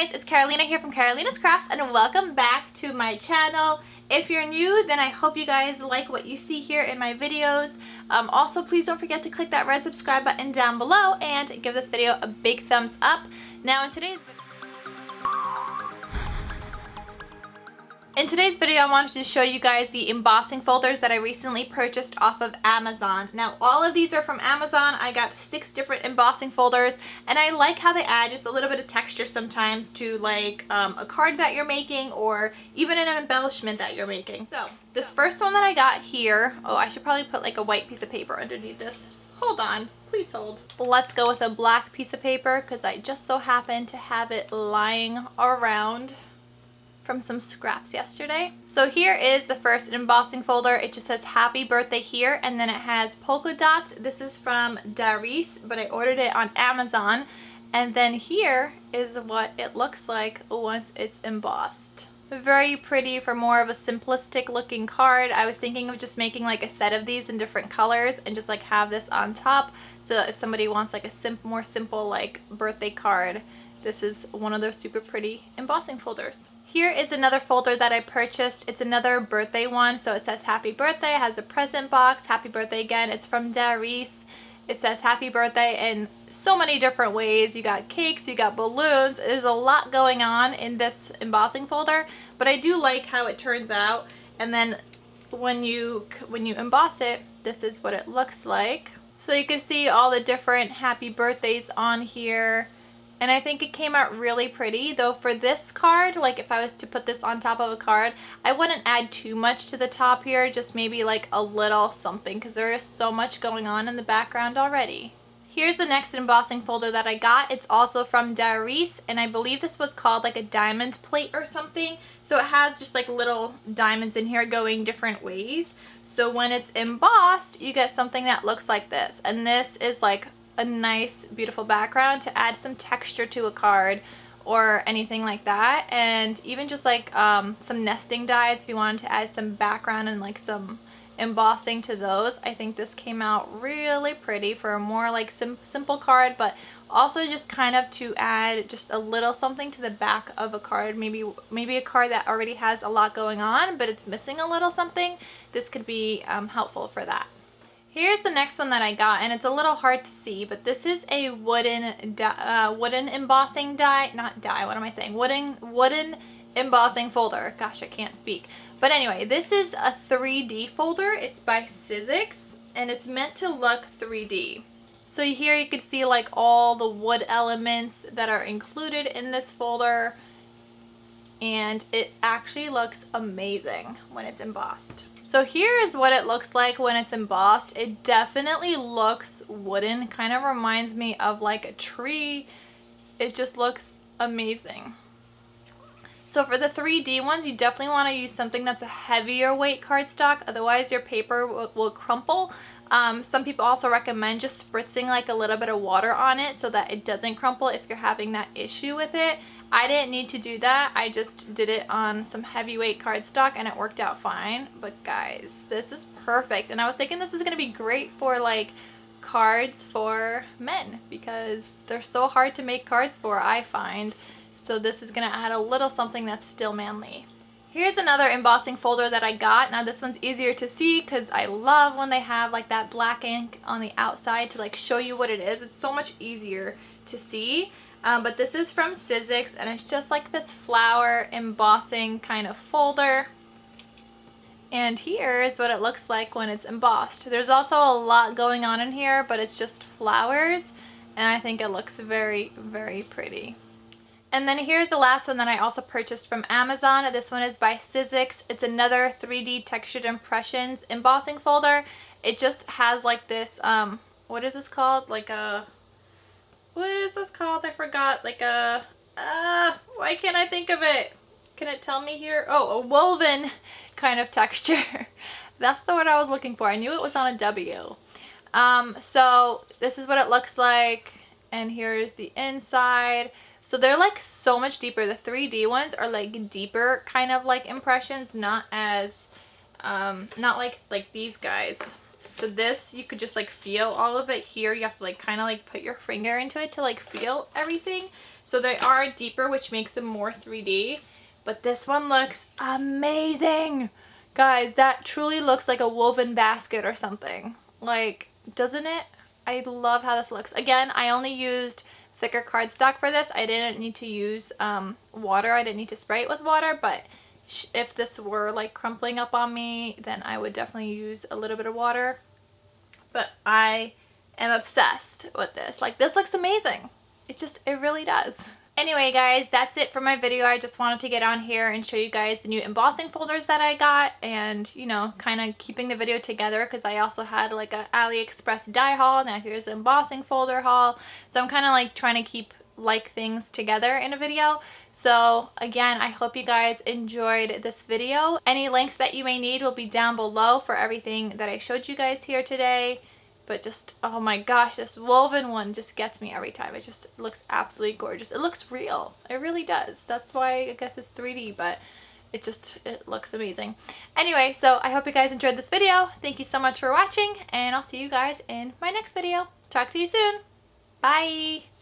guys, it's Carolina here from Karolina's Crafts and welcome back to my channel. If you're new, then I hope you guys like what you see here in my videos. Also, please don't forget to click that red subscribe button down below and give this video a big thumbs up. Now in today's video, I wanted to show you guys the embossing folders that I recently purchased off of Amazon. Now, all of these are from Amazon. I got 6 different embossing folders, and I like how they add just a little bit of texture sometimes to like a card that you're making or even an embellishment that you're making. So, this first one that I got here, oh, I should probably put like a white piece of paper underneath this. Hold on, please hold. Let's go with a black piece of paper because I just so happen to have it lying around from some scraps yesterday. So here is the first embossing folder. It just says happy birthday here, and then it has polka dots. This is from Darice, but I ordered it on Amazon. And then here is what it looks like once it's embossed. Very pretty for more of a simplistic looking card. I was thinking of just making like a set of these in different colors and just like have this on top, so that if somebody wants like a more simple like birthday card, this is one of those super pretty embossing folders. Here is another folder that I purchased. It's another birthday one. So it says happy birthday, it has a present box, happy birthday again. It's from Darice. It says happy birthday in so many different ways. You got cakes, you got balloons. There's a lot going on in this embossing folder, but I do like how it turns out. And then when you emboss it, this is what it looks like. So you can see all the different happy birthdays on here. And I think it came out really pretty, though for this card, like if I was to put this on top of a card, I wouldn't add too much to the top here, just maybe like a little something, because there is so much going on in the background already. Here's the next embossing folder that I got. It's also from Darice, and I believe this was called like a diamond plate or something. So it has just like little diamonds in here going different ways. So when it's embossed, you get something that looks like this. And this is like a nice beautiful background to add some texture to a card or anything like that. And even just like some nesting dies if you wanted to add some background and like some embossing to those. I think this came out really pretty for a more like simple card, but also just kind of to add just a little something to the back of a card. Maybe a card that already has a lot going on but it's missing a little something. This could be helpful for that. Here's the next one that I got, and it's a little hard to see, but this is a wooden embossing wooden embossing folder. Gosh, I can't speak. But anyway, this is a 3D folder. It's by Sizzix, and it's meant to look 3D. So here you can see like all the wood elements that are included in this folder, and it actually looks amazing when it's embossed. So here is what it looks like when it's embossed. It definitely looks wooden, kind of reminds me of like a tree. It just looks amazing. So for the 3D ones, you definitely want to use something that's a heavier weight cardstock, otherwise your paper will crumple. Some people also recommend just spritzing like a little bit of water on it so that it doesn't crumple if you're having that issue with it. I didn't need to do that. I just did it on some heavyweight cardstock and it worked out fine. But guys, this is perfect. And I was thinking this is going to be great for like cards for men because they're so hard to make cards for, I find. So this is going to add a little something that's still manly. Here's another embossing folder that I got. Now this one's easier to see because I love when they have like that black ink on the outside to like show you what it is. It's so much easier to see. But this is from Sizzix, and it's just like this flower embossing kind of folder. And here is what it looks like when it's embossed. There's also a lot going on in here, but it's just flowers, and I think it looks very, very pretty. And then here's the last one that I also purchased from Amazon. This one is by Sizzix. It's another 3D textured impressions embossing folder. It just has like this, what is this called? Like a... What is this called? I forgot. Like a, why can't I think of it? Can it tell me here? Oh, a woven kind of texture. That's the word I was looking for. I knew it was on a W. So this is what it looks like. And here's the inside. So they're like so much deeper. The 3D ones are like deeper kind of like impressions, not as, not like these guys. So this, you could just like feel all of it here. You have to like kind of like put your finger into it to like feel everything. So they are deeper, which makes them more 3D. But this one looks amazing. Guys, that truly looks like a woven basket or something. Like, doesn't it? I love how this looks. Again, I only used thicker cardstock for this. I didn't need to use water. I didn't need to spray it with water, but if this were like crumpling up on me, then I would definitely use a little bit of water. But I am obsessed with this. Like, this looks amazing. It really does. Anyway, guys, that's it for my video. I just wanted to get on here and show you guys the new embossing folders that I got, and, you know, kind of keeping the video together because I also had like a AliExpress die haul. Now here's the embossing folder haul. So I'm kind of like trying to keep like things together in a video. So again, I hope you guys enjoyed this video. Any links that you may need will be down below for everything that I showed you guys here today. But just, oh my gosh, this woven one just gets me every time. It just looks absolutely gorgeous. It looks real. It really does. That's why I guess it's 3D, but it looks amazing. Anyway, so I hope you guys enjoyed this video. Thank you so much for watching, and I'll see you guys in my next video. Talk to you soon. Bye.